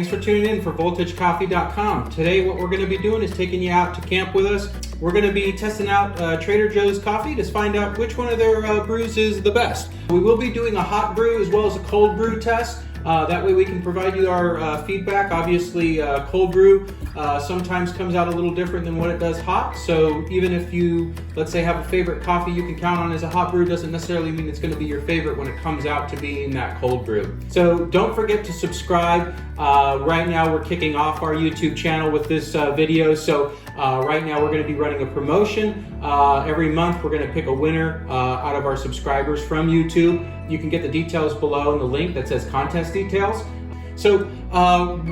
Thanks for tuning in for VoltageCoffee.com. Today what we're going to be doing is taking you out to camp with us. We're going to be testing out Trader Joe's coffee to find out which one of their brews is the best. We will be doing a hot brew as well as a cold brew test. That way we can provide you our feedback. Obviously, cold brew sometimes comes out a little different than what it does hot. So even if you, let's say, have a favorite coffee you can count on as a hot brew, doesn't necessarily mean it's going to be your favorite when it comes out to being that cold brew. So don't forget to subscribe. Right now we're kicking off our YouTube channel with this video. So right now we're going to be running a promotion. Every month we're going to pick a winner out of our subscribers from YouTube. You can get the details below in the link that says contest details. So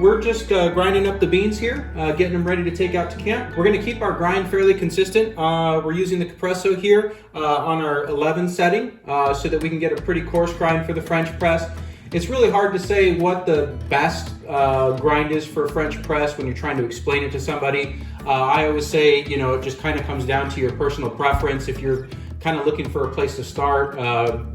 we're just grinding up the beans here, getting them ready to take out to camp. We're going to keep our grind fairly consistent. We're using the Compresso here on our 11 setting so that we can get a pretty coarse grind for the French press. It's really hard to say what the best grind is for French press when you're trying to explain it to somebody. I always say, you know, it just kind of comes down to your personal preference. If you're kind of looking for a place to start,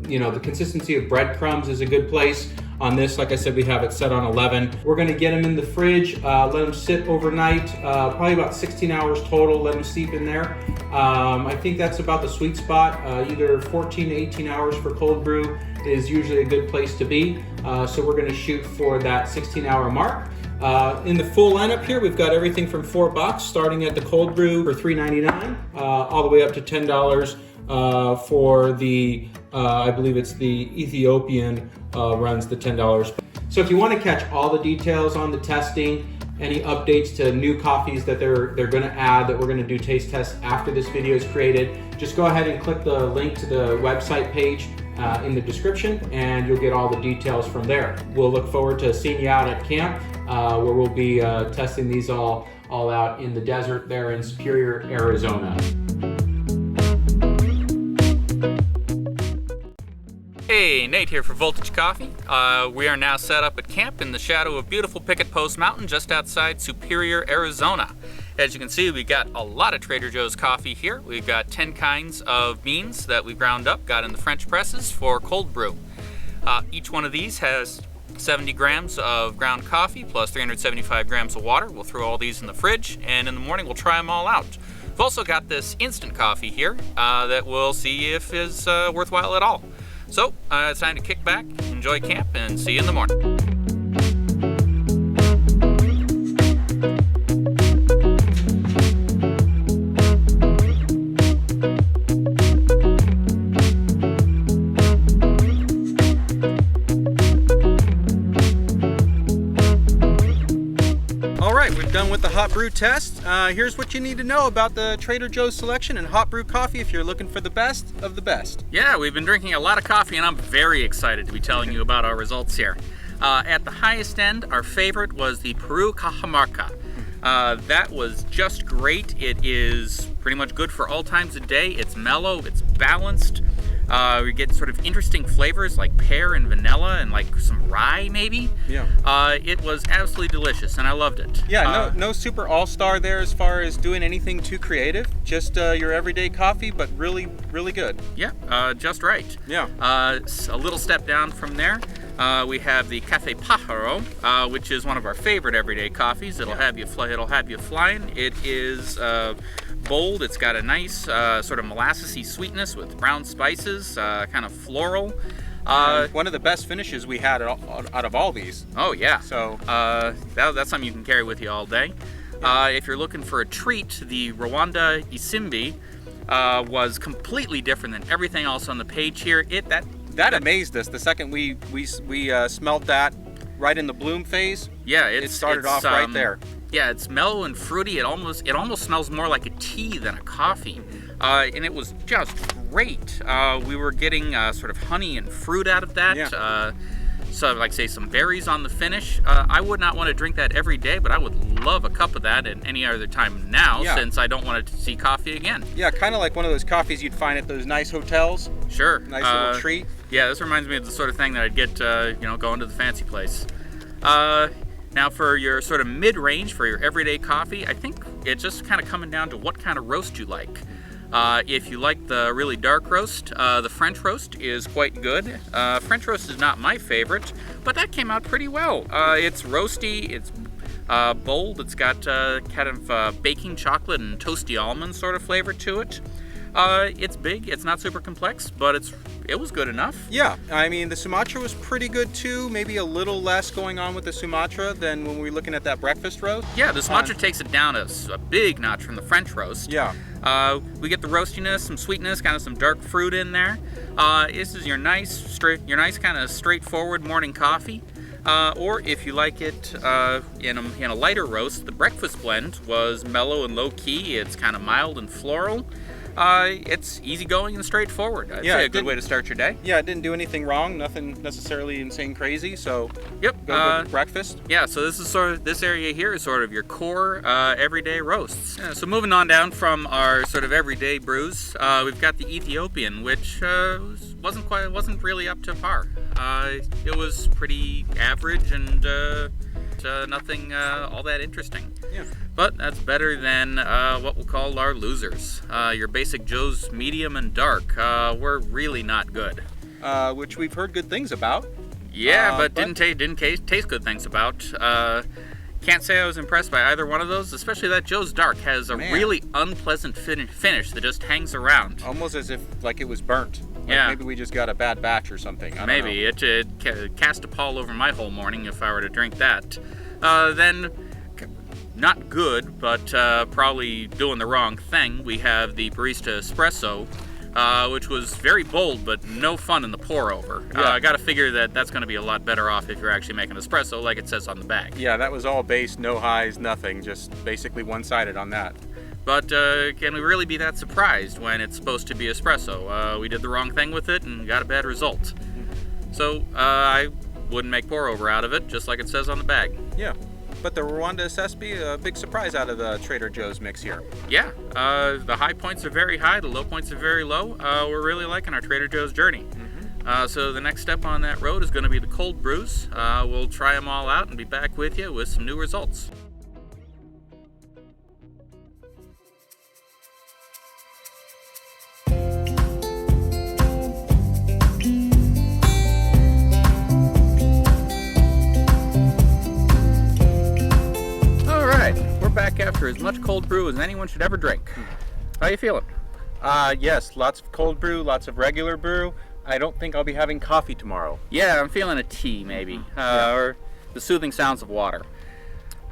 you know, the consistency of breadcrumbs is a good place. On this, like I said, we have it set on 11. We're going to get them in the fridge, let them sit overnight, probably about 16 hours total, let them steep in there. I think that's about the sweet spot. Either 14 to 18 hours for cold brew is usually a good place to be. So we're going to shoot for that 16-hour mark. In the full lineup here, we've got everything from $4, starting at the cold brew for $3.99, all the way up to $10 for the, I believe it's the Ethiopian runs the $10. So if you want to catch all the details on the testing, any updates to new coffees that they're going to add, that we're going to do taste tests after this video is created, just go ahead and click the link to the website page in the description and you'll get all the details from there. We'll look forward to seeing you out at camp where we'll be testing these all out in the desert there in Superior, Arizona. Hey, Nate here for Voltage Coffee. We are now set up at camp in the shadow of beautiful Picket Post Mountain just outside Superior, Arizona. As you can see, we got a lot of Trader Joe's coffee here. We've got 10 kinds of beans that we ground up, got in the French presses for cold brew. Each one of these has 70 grams of ground coffee plus 375 grams of water. We'll throw all these in the fridge, and in the morning we'll try them all out. We've also got this instant coffee here that we'll see if is worthwhile at all. So, it's time to kick back, enjoy camp, and see you in the morning. Alright, we're done with the hot brew test. Here's what you need to know about the Trader Joe's selection and hot brew coffee if you're looking for the best of the best. Yeah, we've been drinking a lot of coffee and I'm very excited to be telling you about our results here. At the highest end, our favorite was the Peru Cajamarca. That was just great. It is pretty much good for all times of day. It's mellow, it's balanced. We get sort of interesting flavors like pear and vanilla and like some rye maybe. Yeah. It was absolutely delicious and I loved it. Yeah, no super all-star there as far as doing anything too creative. Just your everyday coffee, but really, really good. Yeah, just right. Yeah. A little step down from there, we have the Cafe Pajaro, which is one of our favorite everyday coffees. It'll have you flying. It is bold. It's got a nice sort of molassesy sweetness with brown spices, kind of floral. One of the best finishes we had out of all these. Oh yeah. So that's something you can carry with you all day. If you're looking for a treat, the Rwanda Isimbi was completely different than everything else on the page here. That amazed us the second we smelled that right in the bloom phase. Yeah, it started off right there. Yeah, it's mellow and fruity. It almost smells more like a tea than a coffee, and it was just great. We were getting sort of honey and fruit out of that. Yeah. So like say some berries on the finish. I would not want to drink that every day, but I would love a cup of that at any other time now, since I don't want to see coffee again. Yeah, kind of like one of those coffees you'd find at those nice hotels. Sure. Nice little treat. Yeah, this reminds me of the sort of thing that I'd get, going to the fancy place. Now for your sort of mid-range, for your everyday coffee, I think it's just kind of coming down to what kind of roast you like. If you like the really dark roast, the French roast is quite good. French roast is not my favorite, but that came out pretty well. It's roasty, it's bold, it's got kind of baking chocolate and toasty almond sort of flavor to it. It's big, it's not super complex, but it was good enough. Yeah, I mean, the Sumatra was pretty good too. Maybe a little less going on with the Sumatra than when we were looking at that breakfast roast. Yeah, the Sumatra takes it down a big notch from the French roast. Yeah. We get the roastiness, some sweetness, kind of some dark fruit in there. This is your nice kind of straightforward morning coffee. Or if you like it in a lighter roast, the breakfast blend was mellow and low key. It's kind of mild and floral. It's easygoing and straightforward. I'd say a good way to start your day. Yeah, it didn't do anything wrong, nothing necessarily insane crazy, so yep. Good breakfast. Yeah, so this area here is sort of your core everyday roasts. Yeah, so moving on down from our sort of everyday brews, we've got the Ethiopian, which wasn't really up to par. It was pretty average and nothing all that interesting. Yeah. But that's better than what we'll call our losers. Your basic Joe's medium and dark were really not good. Which we've heard good things about. Yeah, but didn't taste good things about. Can't say I was impressed by either one of those, especially that Joe's Dark has a really unpleasant finish that just hangs around. Almost as if like it was burnt. Yeah. Maybe we just got a bad batch or something. I don't Maybe. know. It cast a pall over my whole morning if I were to drink that. Then, not good, but probably doing the wrong thing, we have the Bartista Espresso, which was very bold, but no fun in the pour-over. Yeah. I gotta figure that's gonna be a lot better off if you're actually making espresso, like it says on the bag. Yeah, that was all base, no highs, nothing, just basically one-sided on that. But can we really be that surprised when it's supposed to be espresso? We did the wrong thing with it and got a bad result. So I wouldn't make pour-over out of it, just like it says on the bag. Yeah, but the Rwanda Isimbi, a big surprise out of the Trader Joe's mix here. Yeah, the high points are very high, the low points are very low. We're really liking our Trader Joe's journey. So the next step on that road is going to be the cold brews. We'll try them all out and be back with you with some new results. Back after as much cold brew as anyone should ever drink. How you feeling? Yes, lots of cold brew, lots of regular brew. I don't think I'll be having coffee tomorrow. Yeah, I'm feeling a tea maybe, or the soothing sounds of water.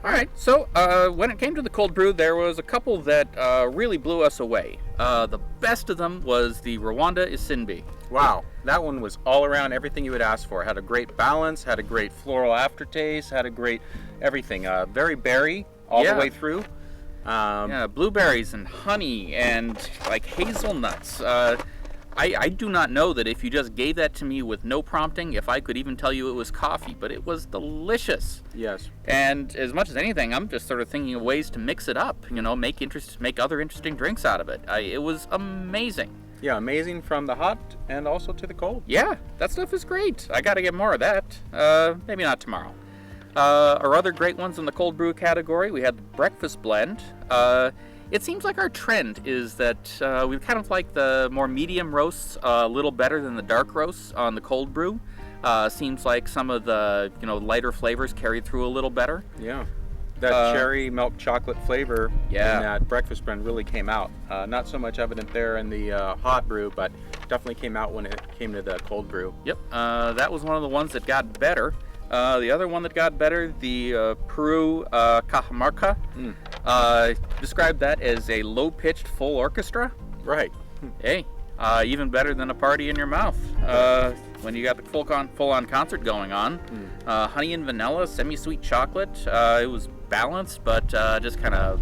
All right, so when it came to the cold brew, there was a couple that really blew us away. The best of them was the Rwanda Isimbi. Wow, that one was all around everything you would ask for. Had a great balance, had a great floral aftertaste, had a great everything. Very berry all the way through. Yeah, blueberries and honey and like hazelnuts. I do not know that if you just gave that to me with no prompting, if I could even tell you it was coffee, but it was delicious. Yes. And as much as anything, I'm just sort of thinking of ways to mix it up, make other interesting drinks out of it. It was amazing. Yeah, amazing from the hot and also to the cold. Yeah, that stuff is great. I got to get more of that. Maybe not tomorrow. Our other great ones in the cold brew category, we had the breakfast blend. It seems like our trend is that we kind of like the more medium roasts a little better than the dark roasts on the cold brew. Seems like some of the lighter flavors carried through a little better. Yeah, that cherry milk chocolate flavor in that breakfast blend really came out. Not so much evident there in the hot brew, but definitely came out when it came to the cold brew. Yep, that was one of the ones that got better. The other one that got better, the Peru Cajamarca, described that as a low-pitched full orchestra. Right. Hey, even better than a party in your mouth when you got the full-on concert going on. Honey and vanilla, semi-sweet chocolate. It was balanced, but just kind of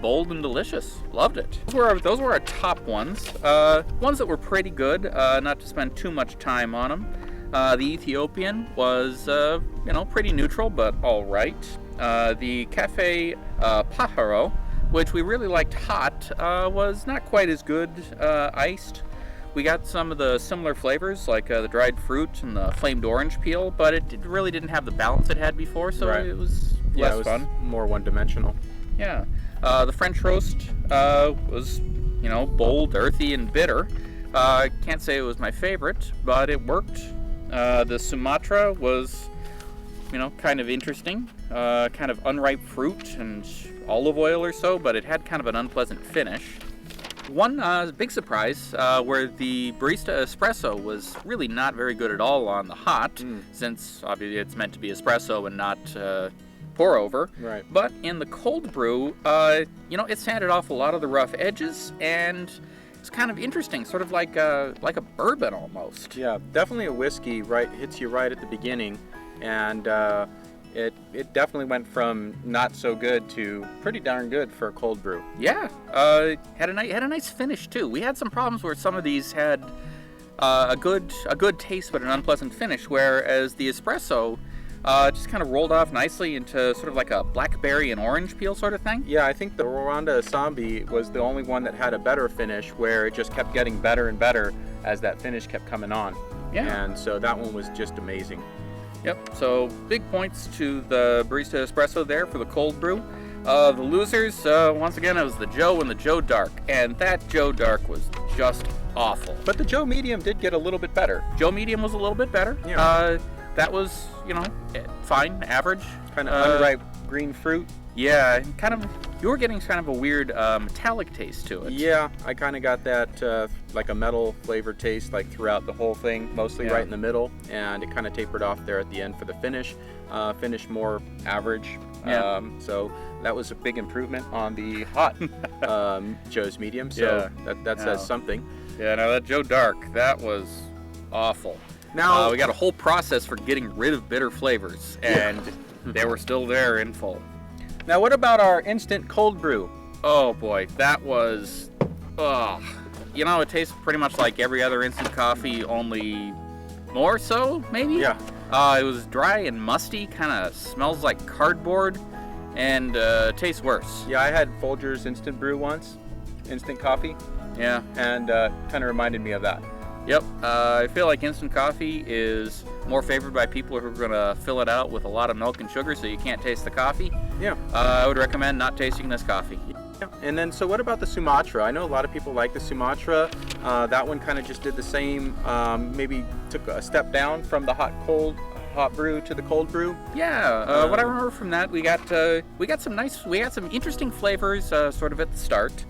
bold and delicious. Loved it. Those were our top ones. Ones that were pretty good, not to spend too much time on them. The Ethiopian was, pretty neutral, but all right. The Cafe Pajaro, which we really liked hot, was not quite as good iced. We got some of the similar flavors, like the dried fruit and the flamed orange peel, but it really didn't have the balance it had before, so it was less fun. More one-dimensional. Yeah. The French roast was you know, bold, earthy, and bitter. Can't say it was my favorite, but it worked. The Sumatra was, you know, kind of interesting, kind of unripe fruit and olive oil or so, but it had kind of an unpleasant finish. One big surprise, where the Bartista Espresso was really not very good at all on the hot, since obviously it's meant to be espresso and not pour over. Right. But in the cold brew, you know, it sanded off a lot of the rough edges, and it's kind of interesting, sort of like a bourbon almost. Yeah, definitely a whiskey. Right, hits you right at the beginning, and it definitely went from not so good to pretty darn good for a cold brew. Yeah, had a nice finish too. We had some problems where some of these had a good taste but an unpleasant finish, whereas the espresso just kind of rolled off nicely into sort of like a blackberry and orange peel sort of thing. Yeah, I think the Rwanda Isimbi was the only one that had a better finish, where it just kept getting better and better as that finish kept coming on. Yeah. And so that one was just amazing. Yep, so big points to the Bartista Espresso there for the cold brew. The losers, once again, it was the Joe and the Joe Dark, and that Joe Dark was just awful. But the Joe Medium did get a little bit better. Joe Medium was a little bit better. Yeah. That was, you know, fine, average. Kind of unripe green fruit. Yeah, kind of, you were getting kind of a weird metallic taste to it. Yeah, I kind of got that like a metal flavor taste like throughout the whole thing, mostly right in the middle, and it kind of tapered off there at the end for the finish. Finish more average. Yeah. So that was a big improvement on the hot Joe's Medium, so that says something. Yeah, no, that Joe Dark, that was awful. Now we got a whole process for getting rid of bitter flavors, and they were still there in full. Now what about our instant cold brew? Oh boy, that was, you know, it tastes pretty much like every other instant coffee, only more so, maybe? Yeah. It was dry and musty, kind of smells like cardboard, and tastes worse. Yeah, I had Folgers Instant Brew once, instant coffee, Yeah. and kind of reminded me of that. Yep. I feel like instant coffee is more favored by people who are going to fill it out with a lot of milk and sugar so you can't taste the coffee. Yeah. I would recommend not tasting this coffee. Yeah. And then, so what about the Sumatra? I know a lot of people like the Sumatra. That one kind of just did the same, maybe took a step down from the hot brew to the cold brew. Yeah, what I remember from that, we got some interesting flavors sort of at the start.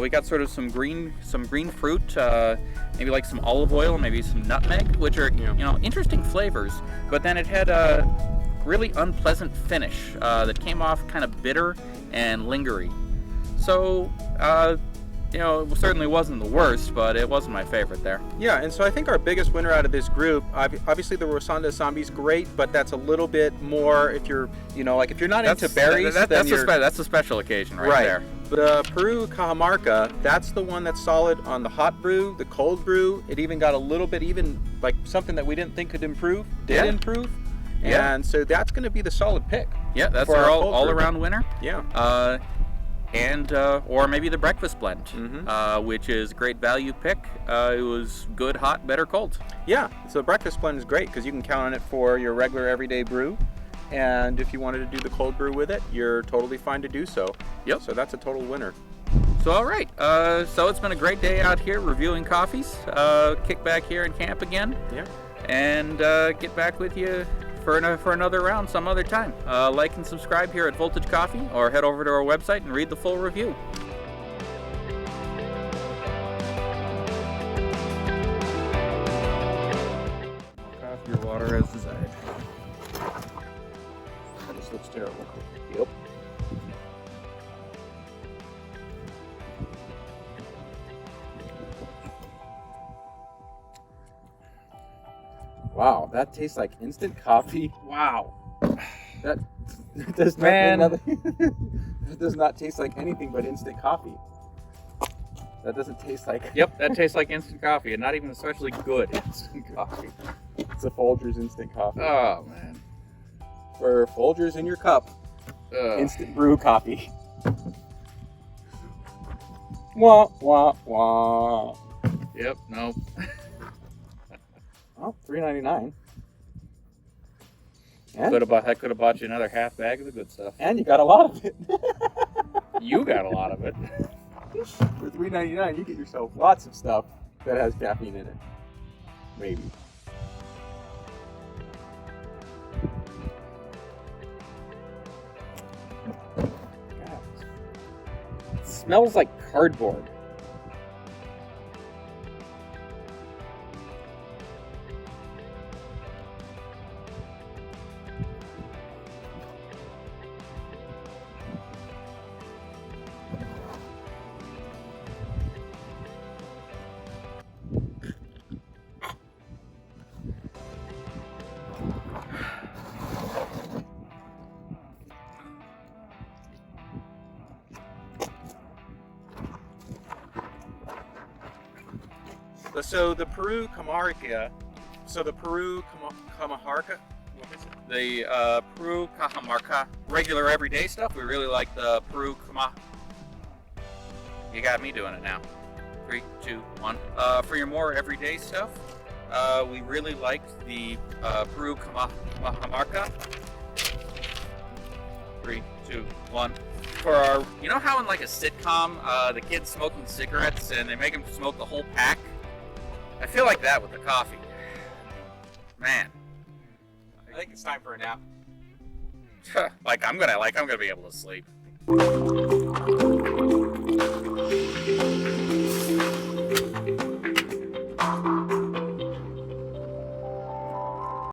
We got sort of some green fruit, maybe like some olive oil, maybe some nutmeg, which are you know, interesting flavors. But then it had a really unpleasant finish that came off kind of bitter and lingery. So you know, it certainly wasn't the worst, but it wasn't my favorite there. Yeah, and so I think our biggest winner out of this group, obviously the Rwanda Isimbi is great, but that's a little bit more if you're, you know, like if you're not into berries, that's a special occasion right there. But Peru Cajamarca, that's the one that's solid on the hot brew, the cold brew. It even got a little bit, even like something that we didn't think could improve, improve. Yeah. And so that's going to be the solid pick. Yeah, that's our all-around winner. Yeah. And or maybe the breakfast blend, which is a great value pick. It was good, hot, better, cold. Yeah, so the breakfast blend is great because you can count on it for your regular everyday brew. And if you wanted to do the cold brew with it, you're totally fine to do so. Yep. So that's a total winner. So all right, so it's been a great day out here reviewing coffees. Kick back here in camp again. Yeah. And get back with you for another round some other time. Like and subscribe here at Voltage Coffee, or head over to our website and read the full review. Coffee or water as desired. This looks terrible. Yep. Wow, that tastes like instant coffee. Wow. That does not that does not taste like anything but instant coffee. That doesn't taste like. Yep, that tastes like instant coffee, and not even especially good instant coffee. It's a Folgers instant coffee. Oh man. For Folgers in your cup, instant brew coffee. Wah wah wah. Yep. No. Oh, $3.99. I could have bought you another half bag of the good stuff. And you got a lot of it. You got a lot of it. For $3.99, you get yourself lots of stuff that has caffeine in it. Maybe. God. It smells like cardboard. So the Peru Cajamarca, what is it? The Peru Cajamarca regular everyday stuff. We really like the Peru Cajamarca. You got me doing it now. 3, 2, 1. For your more everyday stuff, we really liked the Peru Cajamarca. 3, 2, 1. For our, you know how in like a sitcom, the kids smoking cigarettes and they make them smoke the whole pack? I feel like that with the coffee. Man. I think it's time for a nap. I'm gonna be able to sleep.